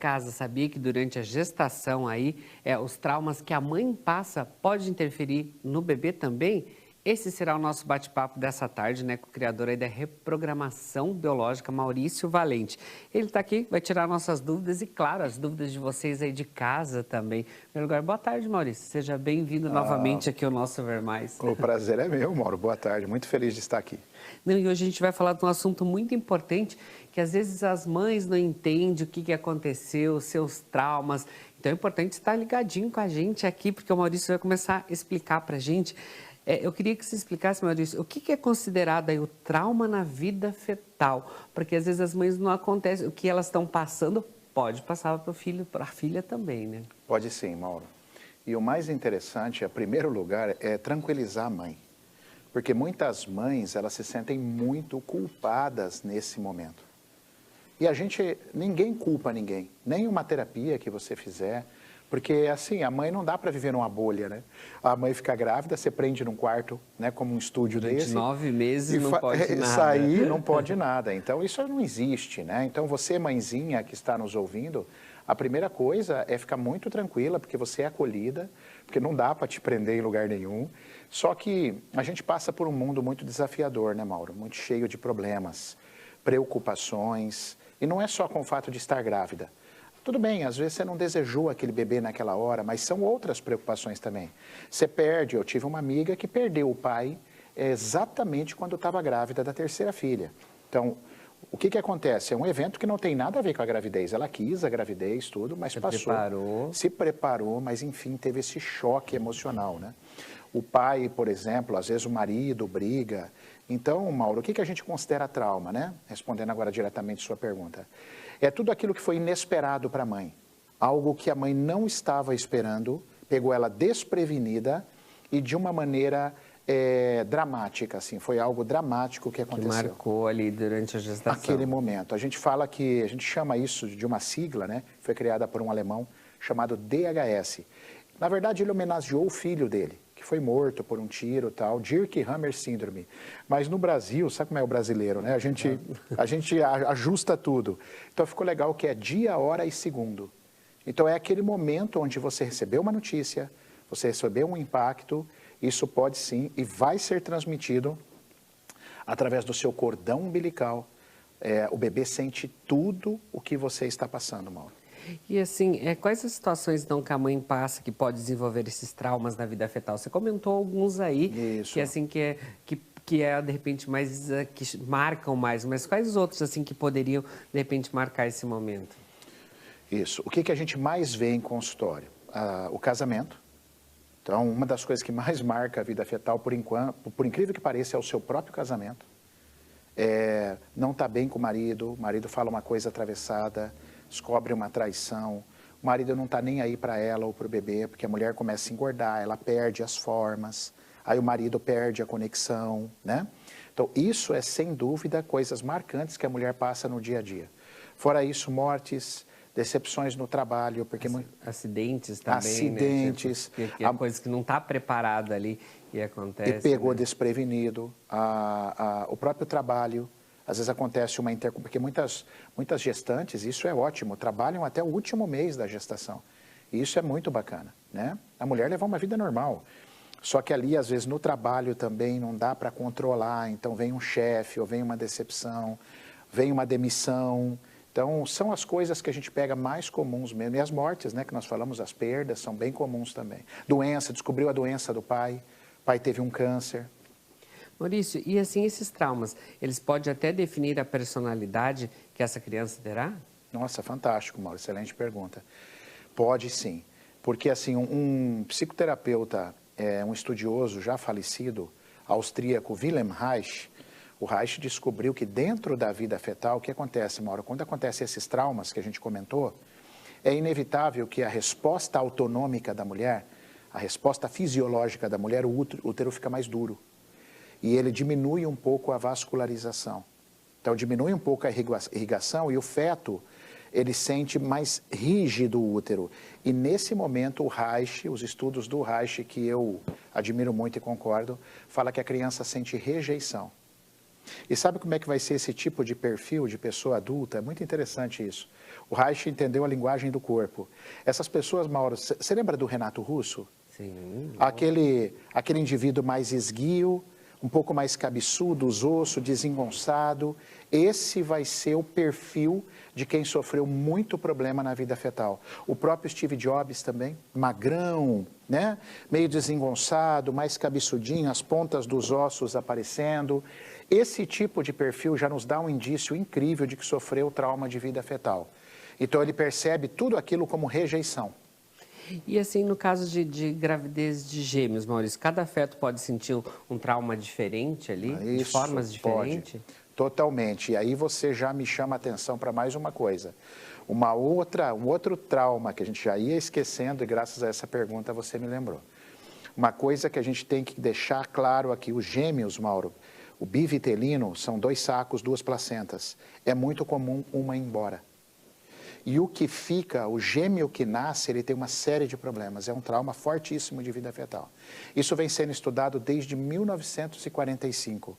Casa, sabia que durante a gestação aí, os traumas que a mãe passa pode interferir no bebê também? Esse será o nosso bate-papo dessa tarde, né, com o criador aí da reprogramação biológica, Maurício Valente. Ele está aqui, vai tirar nossas dúvidas e, claro, as dúvidas de vocês aí de casa também. Em primeiro lugar, boa tarde, Maurício. Seja bem-vindo novamente aqui ao nosso Ver Mais. O prazer é meu, Mauro. Boa tarde. Muito feliz de estar aqui. Não, e hoje a gente vai falar de um assunto muito importante, que às vezes as mães não entendem o que aconteceu, os seus traumas. Então é importante estar ligadinho com a gente aqui, porque o Maurício vai começar a explicar para a gente. Eu queria que você explicasse, Maurício, o que é considerado aí o trauma na vida fetal? Porque às vezes as mães não acontece, o que elas estão passando pode passar para o filho, para a filha também, né? Pode sim, Mauro. E o mais interessante, em primeiro lugar, é tranquilizar a mãe. Porque muitas mães, elas se sentem muito culpadas nesse momento. E ninguém culpa ninguém, nem uma terapia que você fizer, porque assim, a mãe não dá para viver numa bolha, né? A mãe fica grávida, você prende num quarto, né, como um estúdio Durante desse. 9 meses não pode nada. Sair não pode nada, então isso não existe, né? Então você, mãezinha que está nos ouvindo, a primeira coisa é ficar muito tranquila, porque você é acolhida, porque não dá para te prender em lugar nenhum. Só que a gente passa por um mundo muito desafiador, né, Mauro? Muito cheio de problemas, preocupações, e não é só com o fato de estar grávida. Tudo bem, às vezes você não desejou aquele bebê naquela hora, mas são outras preocupações também. Você perde, eu tive uma amiga que perdeu o pai exatamente quando estava grávida da terceira filha. Então, o que acontece? É um evento que não tem nada a ver com a gravidez. Ela quis a gravidez, tudo, mas passou. Se preparou, mas enfim, teve esse choque emocional, né? O pai, por exemplo, às vezes o marido briga. Então, Mauro, o que a gente considera trauma, né? Respondendo agora diretamente a sua pergunta. É tudo aquilo que foi inesperado para a mãe. Algo que a mãe não estava esperando, pegou ela desprevenida e de uma maneira dramática, assim. Foi algo dramático que aconteceu. Que marcou ali durante a gestação. Aquele momento. A gente chama isso de uma sigla, né? Foi criada por um alemão chamado DHS. Na verdade, ele homenageou o filho dele, que foi morto por um tiro e tal, Dirk-Hammer Syndrome. Mas no Brasil, sabe como é o brasileiro, né? A gente ajusta tudo. Então ficou legal que é dia, hora e segundo. Então é aquele momento onde você recebeu uma notícia, você recebeu um impacto, isso pode sim e vai ser transmitido através do seu cordão umbilical. O bebê sente tudo o que você está passando, Mauro. E assim, quais as situações então que a mãe passa que pode desenvolver esses traumas na vida fetal? Você comentou alguns aí, Isso. que assim que de repente mais que marcam mais, mas quais os outros assim que poderiam de repente marcar esse momento? Isso. O que a gente mais vê em consultório? O casamento. Então, uma das coisas que mais marca a vida fetal, por incrível que pareça, é o seu próprio casamento. Não está bem com o marido fala uma coisa atravessada, descobre uma traição, o marido não está nem aí para ela ou para o bebê, porque a mulher começa a se engordar, ela perde as formas, aí o marido perde a conexão, né? Então, isso é, sem dúvida, coisas marcantes que a mulher passa no dia a dia. Fora isso, mortes, decepções no trabalho, porque acidentes também, acidentes, né? Que é coisa que não está preparada ali e acontece. E pegou, né? desprevenido, o próprio trabalho. Às vezes acontece porque muitas gestantes, isso é ótimo, trabalham até o último mês da gestação. E isso é muito bacana, né? A mulher leva uma vida normal. Só que ali, às vezes, no trabalho também não dá para controlar. Então, vem um chefe, ou vem uma decepção, vem uma demissão. Então, são as coisas que a gente pega mais comuns mesmo. E as mortes, né, que nós falamos, as perdas, são bem comuns também. Doença, descobriu a doença do pai, o pai teve um câncer. Maurício, e assim esses traumas, eles podem até definir a personalidade que essa criança terá? Nossa, fantástico, Mauro, excelente pergunta. Pode sim, porque assim, um psicoterapeuta, um estudioso já falecido, austríaco, Wilhelm Reich, o Reich descobriu que dentro da vida fetal, o que acontece, Mauro? Quando acontecem esses traumas que a gente comentou, é inevitável que a resposta autonômica da mulher, a resposta fisiológica da mulher, o útero fica mais duro. E ele diminui um pouco a vascularização. Então, diminui um pouco a irrigação e o feto, ele sente mais rígido o útero. E nesse momento, o Reich, os estudos do Reich, que eu admiro muito e concordo, fala que a criança sente rejeição. E sabe como é que vai ser esse tipo de perfil de pessoa adulta? É muito interessante isso. O Reich entendeu a linguagem do corpo. Essas pessoas, Mauro, você lembra do Renato Russo? Sim. Aquele indivíduo mais esguio, um pouco mais cabeçudo, os ossos, desengonçado. Esse vai ser o perfil de quem sofreu muito problema na vida fetal. O próprio Steve Jobs também, magrão, né? Meio desengonçado, mais cabeçudinho, as pontas dos ossos aparecendo. Esse tipo de perfil já nos dá um indício incrível de que sofreu trauma de vida fetal. Então ele percebe tudo aquilo como rejeição. E assim, no caso de gravidez de gêmeos, Maurício, cada feto pode sentir um trauma diferente ali, de formas diferentes? Pode, totalmente. E aí você já me chama a atenção para mais uma coisa. Um outro trauma que a gente já ia esquecendo e graças a essa pergunta você me lembrou. Uma coisa que a gente tem que deixar claro aqui, os gêmeos, Mauro, o bivitelino são 2 sacos, 2 placentas. É muito comum uma ir embora. E o que fica, o gêmeo que nasce, ele tem uma série de problemas. É um trauma fortíssimo de vida fetal. Isso vem sendo estudado desde 1945.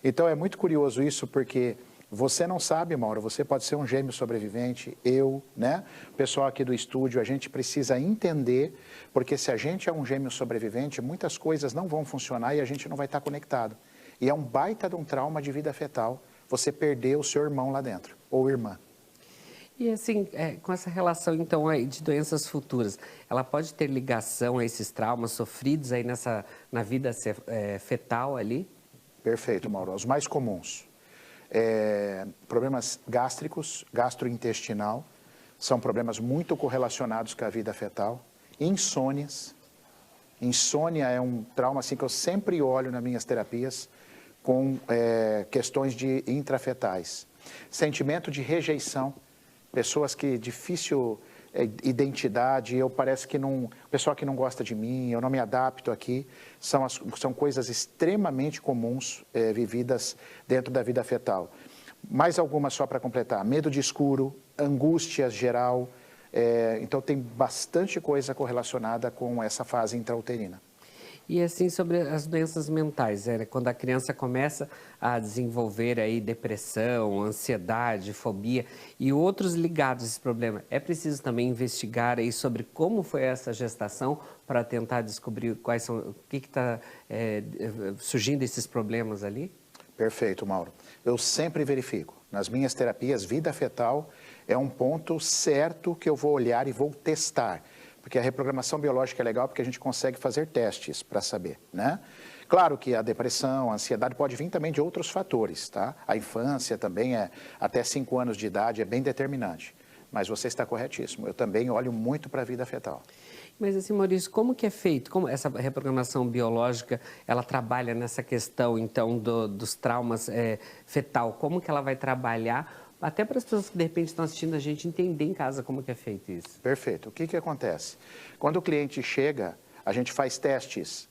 Então é muito curioso isso, porque você não sabe, Mauro, você pode ser um gêmeo sobrevivente, eu, né? O pessoal aqui do estúdio, a gente precisa entender, porque se a gente é um gêmeo sobrevivente, muitas coisas não vão funcionar e a gente não vai estar conectado. E é um baita de um trauma de vida fetal você perder o seu irmão lá dentro, ou irmã. E assim, com essa relação então aí de doenças futuras, ela pode ter ligação a esses traumas sofridos aí na vida fetal ali? Perfeito, Mauro. Os mais comuns. Problemas gástricos, gastrointestinal, são problemas muito correlacionados com a vida fetal. Insônias. Insônia é um trauma assim, que eu sempre olho nas minhas terapias com questões de intrafetais. Sentimento de rejeição. Pessoas que difícil identidade, parece que não, pessoal que não gosta de mim, eu não me adapto aqui, são coisas extremamente comuns vividas dentro da vida fetal. Mais algumas só para completar, medo de escuro, angústia geral, então tem bastante coisa correlacionada com essa fase intrauterina. E assim, sobre as doenças mentais, quando a criança começa a desenvolver aí depressão, ansiedade, fobia e outros ligados a esse problema, é preciso também investigar aí sobre como foi essa gestação para tentar descobrir o que está surgindo esses problemas ali? Perfeito, Mauro. Eu sempre verifico. Nas minhas terapias, vida fetal é um ponto certo que eu vou olhar e vou testar. Porque a reprogramação biológica é legal porque a gente consegue fazer testes para saber, né? Claro que a depressão, a ansiedade pode vir também de outros fatores, tá? A infância também até 5 anos de idade é bem determinante. Mas você está corretíssimo, eu também olho muito para a vida fetal. Mas assim, Maurício, como que é feito? Como essa reprogramação biológica, ela trabalha nessa questão, então, dos traumas fetal? Como que ela vai trabalhar? Até para as pessoas que, de repente, estão assistindo a gente entender em casa como que é feito isso. Perfeito. O que acontece? Quando o cliente chega, a gente faz testes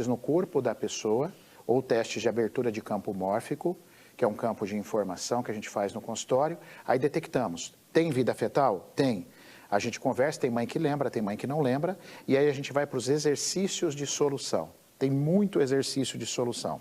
no corpo da pessoa, ou testes de abertura de campo mórfico, que é um campo de informação que a gente faz no consultório. Aí detectamos, tem vida fetal? Tem. A gente conversa, tem mãe que lembra, tem mãe que não lembra, e aí a gente vai para os exercícios de solução. Tem muito exercício de solução.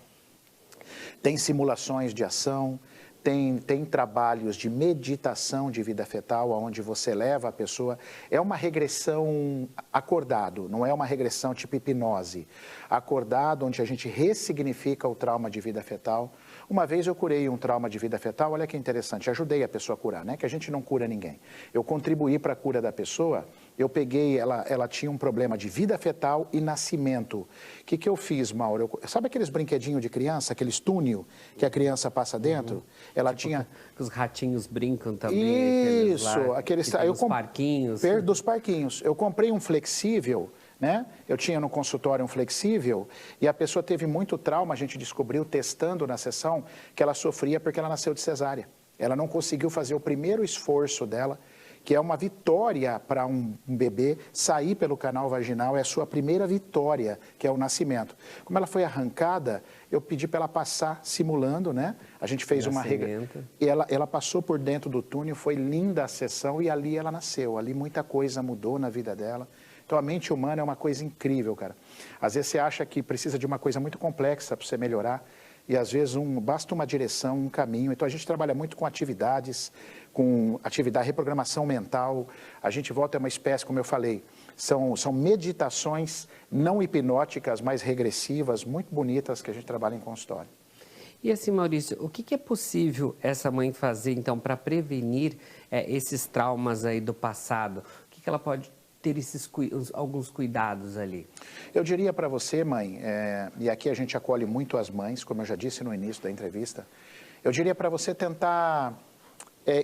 Tem simulações de ação, tem trabalhos de meditação de vida fetal, onde você leva a pessoa. É uma regressão acordado, não é uma regressão tipo hipnose. Acordado, onde a gente ressignifica o trauma de vida fetal. Uma vez eu curei um trauma de vida fetal, olha que interessante, ajudei a pessoa a curar, né? Que a gente não cura ninguém. Eu contribuí para a cura da pessoa, eu peguei, ela tinha um problema de vida fetal e nascimento. O que eu fiz, Mauro? Sabe aqueles brinquedinhos de criança, aqueles túnel que a criança passa dentro? Ela tipo, tinha... Que os ratinhos brincam também. Isso, aqueles... Dos parquinhos. Dos parquinhos. Eu comprei um flexível, né? Eu tinha no consultório um flexível e a pessoa teve muito trauma, a gente descobriu testando na sessão que ela sofria porque ela nasceu de cesárea. Ela não conseguiu fazer o primeiro esforço dela, que é uma vitória para um bebê sair pelo canal vaginal, é a sua primeira vitória, que é o nascimento. Como ela foi arrancada, eu pedi para ela passar simulando, né? A gente fez uma regra. E ela passou por dentro do túnel, foi linda a sessão e ali ela nasceu. Ali muita coisa mudou na vida dela. Então, a mente humana é uma coisa incrível, cara. Às vezes você acha que precisa de uma coisa muito complexa para você melhorar. E às vezes basta uma direção, um caminho. Então a gente trabalha muito com atividade, reprogramação mental. A gente volta a uma espécie, como eu falei, são meditações não hipnóticas, mas regressivas, muito bonitas que a gente trabalha em consultório. E assim, Maurício, o que é possível essa mãe fazer, então, para prevenir esses traumas aí do passado? O que ela pode ter alguns cuidados ali? Eu diria para você, mãe, e aqui a gente acolhe muito as mães, como eu já disse no início da entrevista, eu diria para você tentar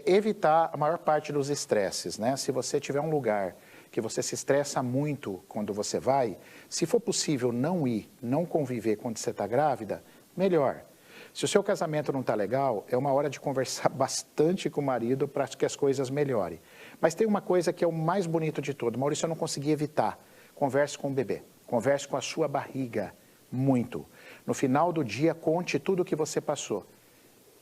evitar a maior parte dos estresses, né? Se você tiver um lugar que você se estressa muito quando você vai, se for possível não ir, não conviver quando você está grávida, melhor. Se o seu casamento não está legal, é uma hora de conversar bastante com o marido para que as coisas melhorem. Mas tem uma coisa que é o mais bonito de tudo. Maurício, eu não consegui evitar. Converse com o bebê. Converse com a sua barriga. Muito. No final do dia, conte tudo o que você passou.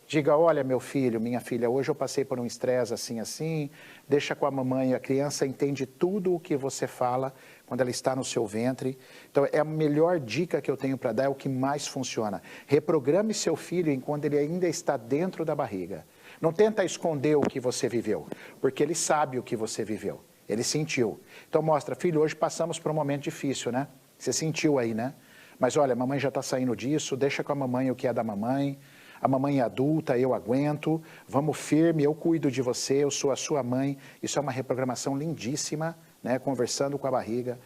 Diga, olha, meu filho, minha filha, hoje eu passei por um estresse assim, assim. Deixa com a mamãe. A criança entende tudo o que você fala quando ela está no seu ventre. Então, é a melhor dica que eu tenho para dar, é o que mais funciona. Reprograme seu filho enquanto ele ainda está dentro da barriga. Não tenta esconder o que você viveu, porque ele sabe o que você viveu. Ele sentiu. Então, mostra, filho, hoje passamos por um momento difícil, né? Você sentiu aí, né? Mas, olha, a mamãe já está saindo disso, deixa com a mamãe o que é da mamãe. A mamãe é adulta, eu aguento, vamos firme, eu cuido de você, eu sou a sua mãe. Isso é uma reprogramação lindíssima, né? Conversando com a barriga.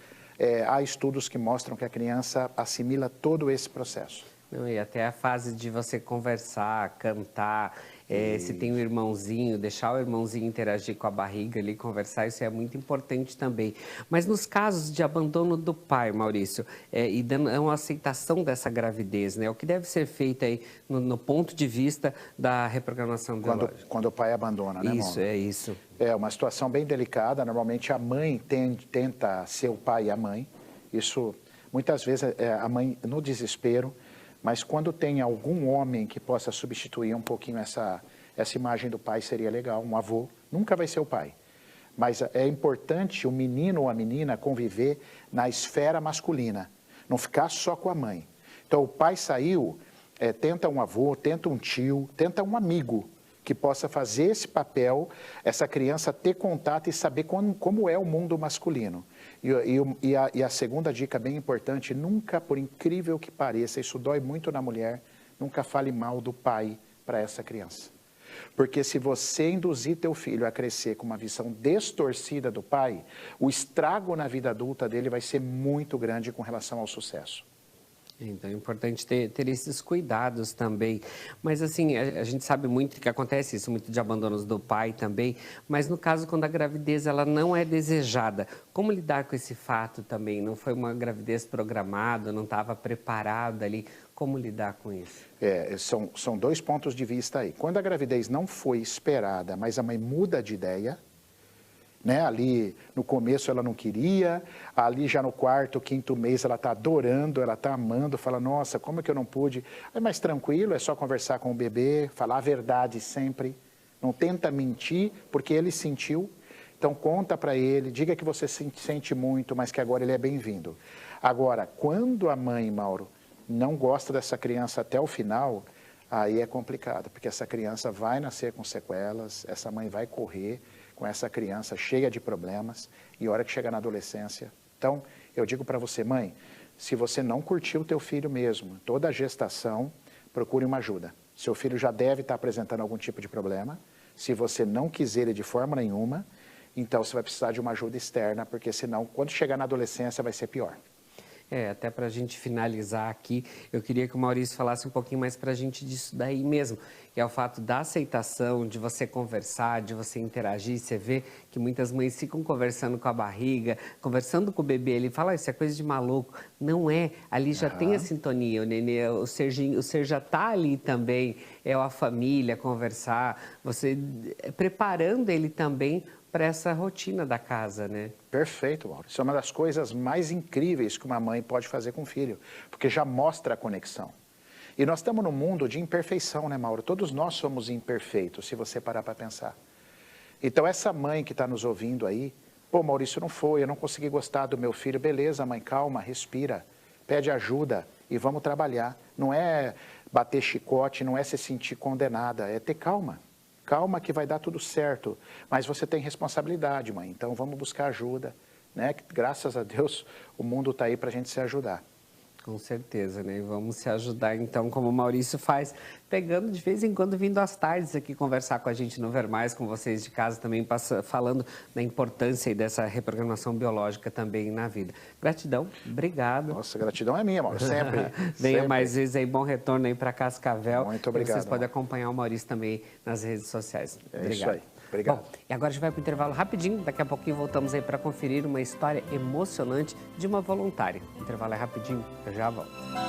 Há estudos que mostram que a criança assimila todo esse processo. Não, e até a fase de você conversar, cantar, se tem um irmãozinho, deixar o irmãozinho interagir com a barriga ali, conversar, isso é muito importante também. Mas nos casos de abandono do pai, Maurício, e dando uma aceitação dessa gravidez, né? O que deve ser feito aí no ponto de vista da reprogramação biológica? Quando o pai abandona, né, Isso, Mauro? é isso. É uma situação bem delicada. Normalmente a mãe tenta ser o pai e a mãe. Isso, muitas vezes, a mãe no desespero. Mas quando tem algum homem que possa substituir um pouquinho essa imagem do pai, seria legal. Um avô nunca vai ser o pai. Mas é importante o menino ou a menina conviver na esfera masculina. Não ficar só com a mãe. Então, o pai saiu, tenta um avô, tenta um tio, tenta um amigo que possa fazer esse papel, essa criança ter contato e saber como é o mundo masculino. E a segunda dica bem importante, nunca, por incrível que pareça, isso dói muito na mulher, nunca fale mal do pai para essa criança. Porque se você induzir teu filho a crescer com uma visão distorcida do pai, o estrago na vida adulta dele vai ser muito grande com relação ao sucesso. Então é importante ter esses cuidados também. Mas assim, a gente sabe muito que acontece isso, muito de abandonos do pai também, mas no caso quando a gravidez ela não é desejada, como lidar com esse fato também? Não foi uma gravidez programada, não estava preparada ali, como lidar com isso? São dois pontos de vista aí. Quando a gravidez não foi esperada, mas a mãe muda de ideia, né? Ali no começo ela não queria, ali já no quarto, quinto mês ela está adorando, ela está amando, fala, nossa, como é que eu não pude? É mais tranquilo, é só conversar com o bebê, falar a verdade sempre, não tenta mentir, porque ele sentiu, então conta para ele, diga que você sente muito, mas que agora ele é bem-vindo. Agora, quando a mãe, Mauro, não gosta dessa criança até o final, aí é complicado, porque essa criança vai nascer com sequelas, essa mãe vai correr com essa criança cheia de problemas e a hora que chega na adolescência. Então, eu digo para você, mãe, se você não curtiu o teu filho mesmo, toda a gestação, procure uma ajuda. Seu filho já deve estar apresentando algum tipo de problema. Se você não quiser ele de forma nenhuma, então você vai precisar de uma ajuda externa, porque senão, quando chegar na adolescência, vai ser pior. Até para a gente finalizar aqui, eu queria que o Maurício falasse um pouquinho mais para a gente disso daí mesmo, que é o fato da aceitação, de você conversar, de você interagir. Você vê que muitas mães ficam conversando com a barriga, conversando com o bebê, ele fala, isso é coisa de maluco. Não é, ali já tem a sintonia, o nenê, o ser já está ali também, é a família, conversar, você preparando ele também para essa rotina da casa, né? Perfeito, Mauro. Isso é uma das coisas mais incríveis que uma mãe pode fazer com o filho, porque já mostra a conexão. E nós estamos num mundo de imperfeição, né, Mauro? Todos nós somos imperfeitos, se você parar para pensar. Então, essa mãe que está nos ouvindo aí, pô, Maurício, não foi, eu não consegui gostar do meu filho. Beleza, mãe, calma, respira, pede ajuda e vamos trabalhar. Não é bater chicote, não é se sentir condenada, é ter calma. Calma que vai dar tudo certo, mas você tem responsabilidade, mãe, então vamos buscar ajuda, né? Graças a Deus o mundo está aí para a gente se ajudar. Com certeza, né? Vamos se ajudar, então, como o Maurício faz, pegando de vez em quando, vindo às tardes aqui conversar com a gente no Ver Mais, com vocês de casa também, falando da importância dessa reprogramação biológica também na vida. Gratidão, obrigado. Nossa, gratidão é minha, Mauro, sempre. Venha sempre. mais vezes aí, bom retorno aí para Cascavel. Muito obrigado. E vocês podem acompanhar o Maurício também nas redes sociais. É isso aí. Obrigado. Bom, e agora a gente vai para o intervalo rapidinho, daqui a pouquinho voltamos aí para conferir uma história emocionante de uma voluntária. O intervalo é rapidinho, eu já volto.